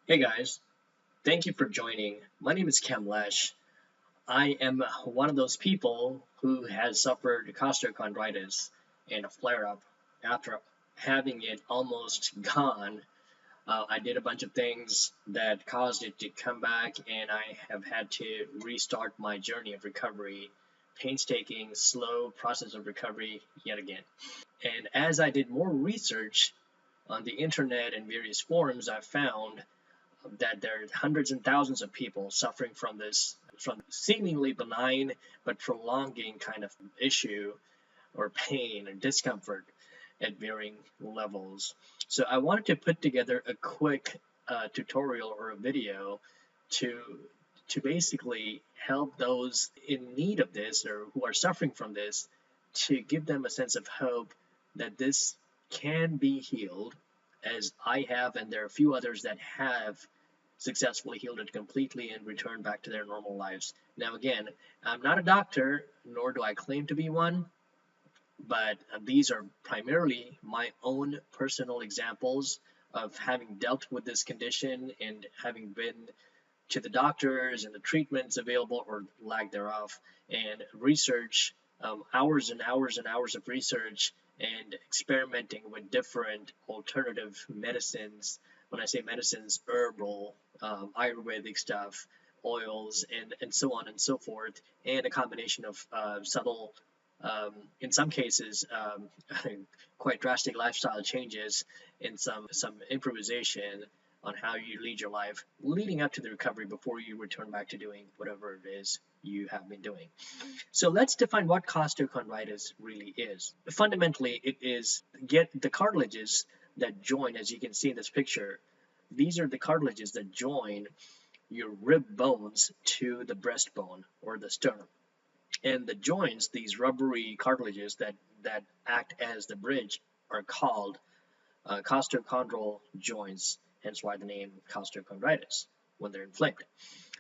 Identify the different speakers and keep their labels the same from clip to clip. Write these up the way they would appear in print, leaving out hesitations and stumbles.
Speaker 1: Hey guys, thank you for joining. My name is Kamlesh. I am one of those people who has suffered costochondritis and a flare up after having it almost gone. I did a bunch of things that caused it to come back, and I have had to restart my journey of recovery. Painstaking, slow process of recovery yet again. And as I did more research on the internet and various forums, I found that there are hundreds and thousands of people suffering from this, from seemingly benign but prolonging kind of issue or pain or discomfort at varying levels. So I wanted to put together a quick tutorial or a video to basically help those in need of this or who are suffering from this, to give them a sense of hope that this can be healed, as I have, and there are a few others that have successfully healed it completely and returned back to their normal lives. Now, again, I'm not a doctor, nor do I claim to be one, but these are primarily my own personal examples of having dealt with this condition and having been to the doctors and the treatments available or lack thereof, and research, hours and hours and hours of research and experimenting with different alternative medicines. When I say medicines, herbal, Ayurvedic stuff, oils, and so on and so forth, and a combination of subtle, in some cases, quite drastic lifestyle changes, and some improvisation on how you lead your life leading up to the recovery before you return back to doing whatever it is you have been doing. So let's define what costochondritis really is. Fundamentally, it is get the cartilages that join, as you can see in this picture. These are the cartilages that join your rib bones to the breastbone or the sternum. And the joints, these rubbery cartilages that act as the bridge, are called costochondral joints, hence why the name costochondritis, when they're inflamed.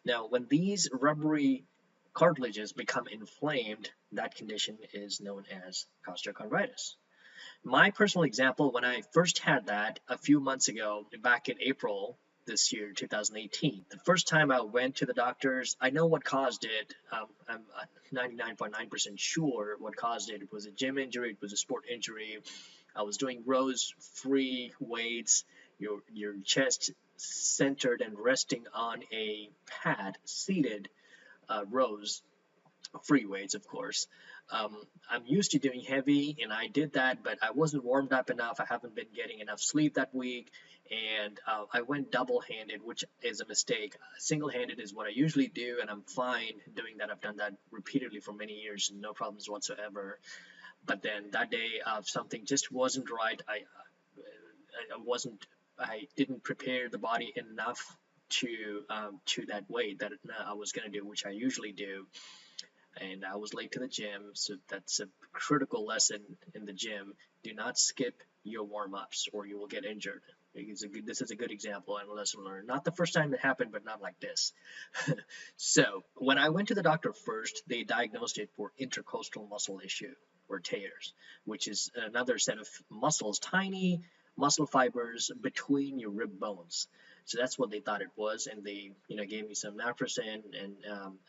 Speaker 1: Now, when these rubbery cartilages become inflamed, that condition is known as costochondritis. My personal example, when I first had that a few months ago, back in April this year, 2018, the first time I went to the doctors, I know what caused it. I'm 99.9% sure what caused it. It was a gym injury, it was a sport injury. I was doing rows, free weights, your chest centered and resting on a pad, seated rows, free weights, of course. I'm used to doing heavy, and I did that, but I wasn't warmed up enough. I haven't been getting enough sleep that week, and I went double-handed, which is a mistake. Single-handed is what I usually do, and I'm fine doing that. I've done that repeatedly for many years, no problems whatsoever. But then that day, something just wasn't right. I didn't prepare the body enough to that weight that I was going to do, which I usually do, and I was late to the gym. So that's a critical lesson in the gym. Do not skip your warm-ups or you will get injured. This is a good example and a lesson learned. Not the first time it happened, but not like this. So when I went to the doctor first, they diagnosed it for intercostal muscle issue, or tears, which is another set of muscles, tiny muscle fibers between your rib bones. So that's what they thought it was, and they, gave me some naproxen and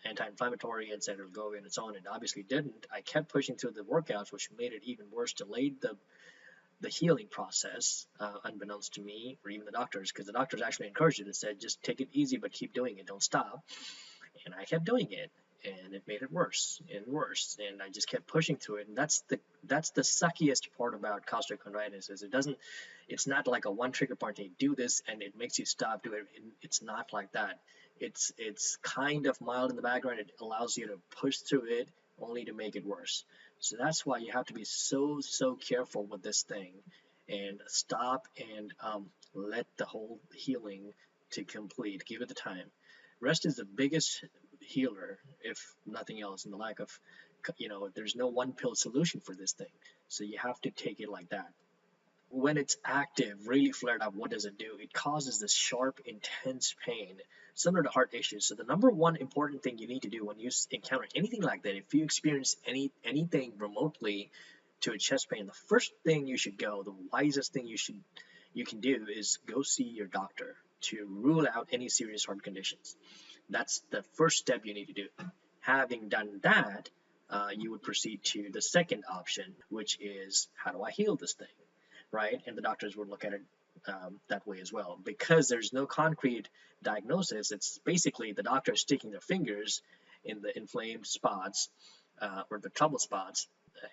Speaker 1: anti-inflammatory and said it'll go away on its own. It obviously didn't. I kept pushing through the workouts, which made it even worse, delayed the healing process, unbeknownst to me or even the doctors, because the doctors actually encouraged it and said, just take it easy, but keep doing it, don't stop. And I kept doing it, and it made it worse and worse, and I just kept pushing through it. And that's the suckiest part about costochondritis, is it's not like a one trigger point. You do this and it makes you stop doing it. It's not like that. It's kind of mild in the background. It allows you to push through it only to make it worse. So that's why you have to be so careful with this thing, and stop and let the whole healing to complete. Give it the time. Rest is the biggest healer, if nothing else, in the lack of, there's no one pill solution for this thing. So you have to take it like that. When it's active, really flared up, what does it do? It causes this sharp, intense pain, similar to heart issues. So the number one important thing you need to do when you encounter anything like that, if you experience anything remotely to a chest pain, the first thing you should go, the wisest thing you can do is go see your doctor. to rule out any serious heart conditions. That's the first step you need to do. Having done that, you would proceed to the second option, which is, how do I heal this thing, right? And the doctors would look at it that way as well. Because there's no concrete diagnosis, it's basically the doctor sticking their fingers in the inflamed spots or the trouble spots,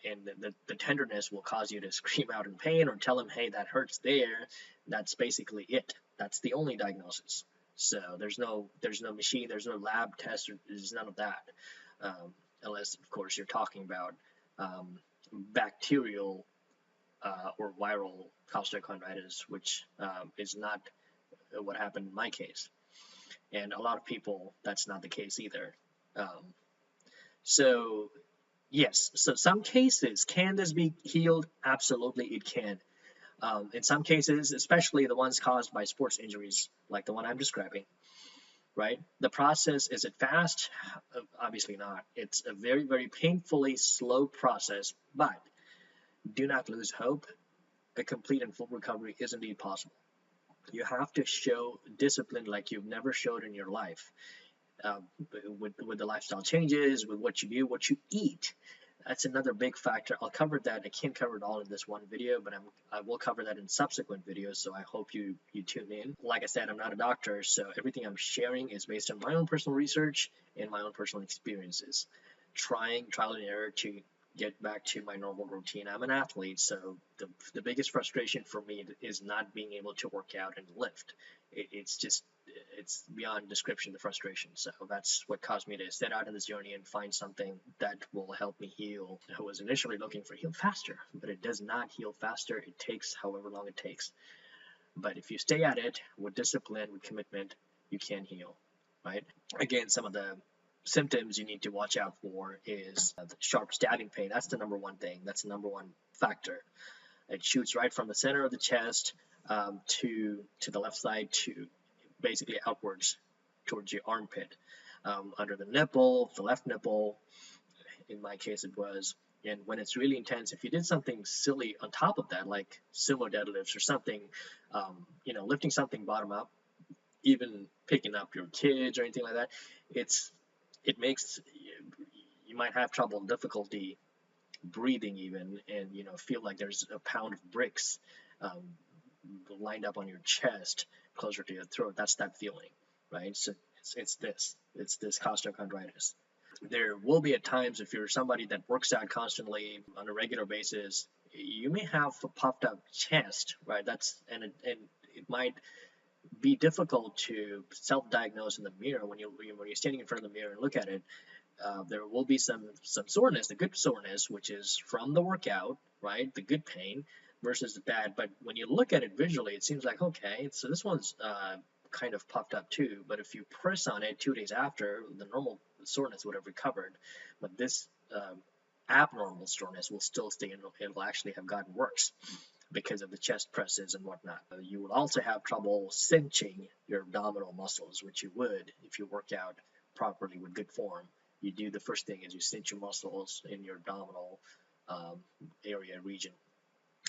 Speaker 1: and the tenderness will cause you to scream out in pain or tell them, hey, that hurts there. That's basically it. That's the only diagnosis. So there's no machine, there's no lab test, there's none of that, unless of course you're talking about bacterial or viral costochondritis, which is not what happened in my case. And a lot of people, that's not the case either. Um, so yes, so some cases, can this be healed? Absolutely, it can. In some cases, especially the ones caused by sports injuries, like the one I'm describing, right? The process, is it fast? Obviously not. It's a very, very painfully slow process, but do not lose hope. A complete and full recovery is indeed possible. You have to show discipline like you've never showed in your life, uh, with the lifestyle changes, with what you do, what you eat. That's another big factor. I'll cover that. I can't cover it all in this one video, but I will cover that in subsequent videos, so I hope you tune in. Like I said, I'm not a doctor, so everything I'm sharing is based on my own personal research and my own personal experiences. Trial and error to get back to my normal routine. I'm an athlete, so the biggest frustration for me is not being able to work out and lift. It's just, it's beyond description, the frustration. So that's what caused me to set out on this journey and find something that will help me heal. I was initially looking for heal faster, but it does not heal faster. It takes however long it takes. But if you stay at it with discipline, with commitment, you can heal, right? Again, some of the symptoms you need to watch out for is the sharp stabbing pain. That's the number one thing. That's the number one factor. It shoots right from the center of the chest to the left side, to basically outwards towards your armpit, under the nipple, the left nipple. In my case, it was. And when it's really intense, if you did something silly on top of that, like sumo deadlifts or something, lifting something bottom up, even picking up your kids or anything like that, it makes you might have trouble and difficulty breathing even, and feel like there's a pound of bricks um, lined up on your chest closer to your throat. That's that feeling, right? So it's this costochondritis. There will be at times, if you're somebody that works out constantly on a regular basis, you may have a puffed up chest, right? And it might be difficult to self-diagnose in the mirror when you're standing in front of the mirror and look at it. There will be some soreness, the good soreness, which is from the workout, right? The good pain versus the bad. But when you look at it visually, it seems like, okay, so this one's kind of puffed up too. But if you press on it 2 days after, the normal soreness would have recovered. But this abnormal soreness will still stay, and it'll actually have gotten worse because of the chest presses and whatnot. You will also have trouble cinching your abdominal muscles, which you would if you work out properly with good form. You do, the first thing is you cinch your muscles in your abdominal area region,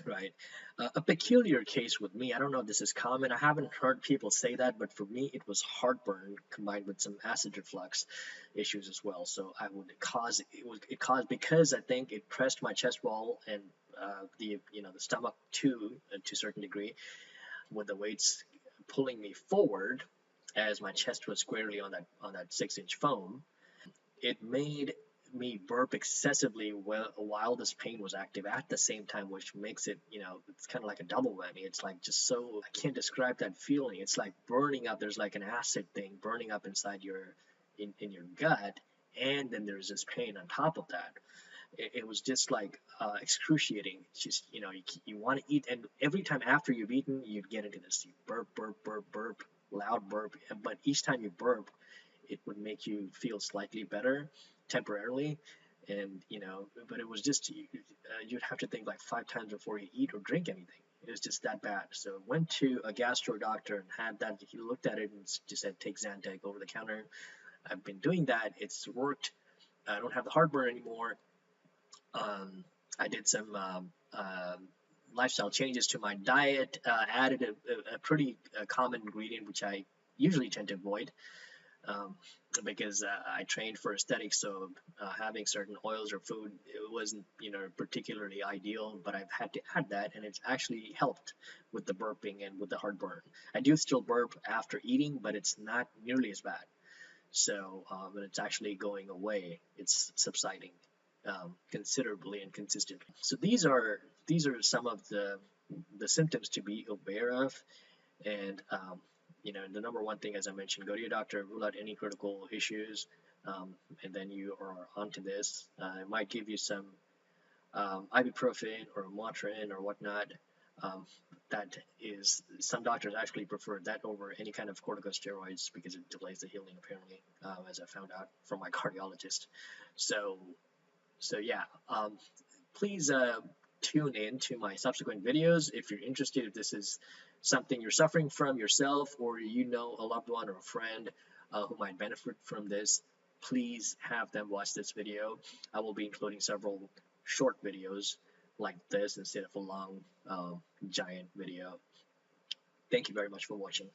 Speaker 1: right? A peculiar case with me, I don't know if this is common, I haven't heard people say that, but for me it was heartburn combined with some acid reflux issues as well. So it caused, because I think it pressed my chest wall and the stomach too, to a certain degree, with the weights pulling me forward as my chest was squarely on that 6-inch foam. It made me burp excessively while this pain was active at the same time, which makes it, it's kind of like a double whammy. It's like, just so, I can't describe that feeling. It's like burning up. There's like an acid thing burning up inside in your gut, and then there's this pain on top of that. It was just like excruciating. It's just, you want to eat, and every time after you've eaten, you'd get into this, you burp, burp, burp, burp, loud burp, but each time you burp, it would make you feel slightly better temporarily. And but it was just, you'd have to think like 5 times before you eat or drink anything. It was just that bad. So went to a gastro doctor and had that. He looked at it and just said, take Zantac over the counter. I've been doing that, it's worked. I don't have the heartburn anymore. I did some lifestyle changes to my diet, added a pretty common ingredient which I usually tend to avoid, um, because I trained for aesthetics, so having certain oils or food, it wasn't, particularly ideal, but I've had to add that, and it's actually helped with the burping and with the heartburn. I do still burp after eating, but it's not nearly as bad. So it's actually going away. It's subsiding considerably and consistently. So these are some of the symptoms to be aware of, and the number one thing, as I mentioned, go to your doctor, rule out any critical issues, and then you are onto this. It might give you some ibuprofen or Motrin or whatnot. Um, that is, some doctors actually prefer that over any kind of corticosteroids because it delays the healing, apparently, as I found out from my cardiologist. So, so yeah, please tune in to my subsequent videos if you're interested. If this is something you're suffering from yourself, or a loved one or a friend who might benefit from this, please have them watch this video. I will be including several short videos like this instead of a long giant video. Thank you very much for watching.